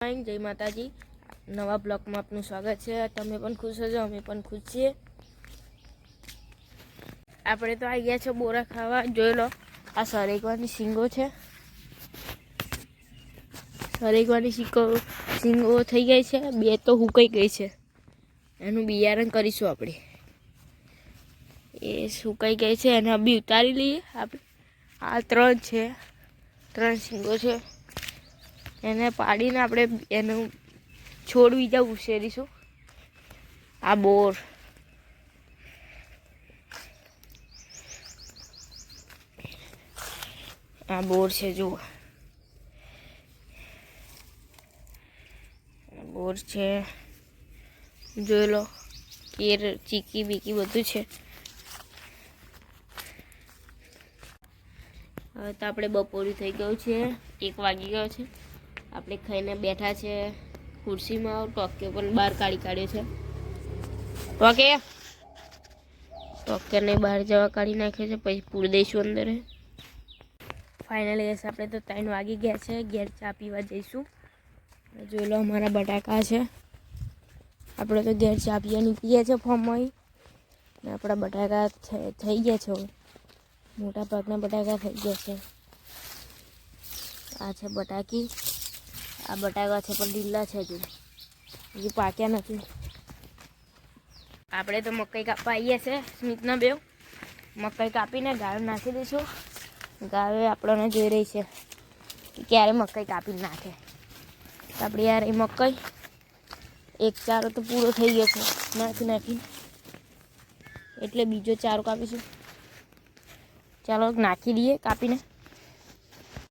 जय माताजी। नवा ब्लॉग में आपनु स्वागत है। तमे पण खुश हो, अमे पण खुश छीए। आपणे तो आई गया छे बोरा खावा। जोई लो आ सरेकवानी सींगो छे। सरेकवानी सींगो थई गई छे, बे तो हुकाई गई छे। एनु बियारण करीशुं आपणे। ए सुकाई गई छे एने अबी उतारी लईए आपणे। आ त्रण छे, त्रण सींगो छे। એને પાડીને આપણે એનું છોડ બીજા ઉછેરીશું। આ બોર છે, જુઓ બોર છે, જોઈ લો કેર ચીકી બીકી બધું છે। હવે તો આપણે બપોરી થઈ ગયું છે, 1 વાગી ગયો છે। આપણે ખાઈને બેઠા છે ખુરશીમાં। ટોકે પણ બહાર કાઢ્યો છે। ટોકેને બહાર જવા કાઢી નાખ્યો છે, પછી પૂરી દઈશું અંદર। ફાઇનલી આપણે તો 3 વાગી ગયા છે। ઘેર ચા પીવા જઈશું। જોઈ લો અમારા બટાકા છે। આપણે તો ઘેર ચા પીવા નીકળીએ છીએ ફોર્મમાં। ને આપણા બટાકા થઈ ગયા છે, મોટા ભાગના બટાકા થઈ ગયા છે। આ છે બટાકી। આ બટાકા છે પણ લીલા છે, હજી પાક્યા નથી। આપણે તો મકાઈ કાપવા આવીએ છે સ્મિતના બેવ। મકાઈ કાપીને ગાયો નાખી દઈશું। ગાયો આપણને જોઈ રહી છે કે ક્યારે મકાઈ કાપીને નાખે। આપણે યાર એ મકાઈ એક ચારો તો પૂરો થઈ ગયો છે નાખી એટલે બીજો ચારો કાપીશું। ચાલો નાખી દઈએ કાપીને।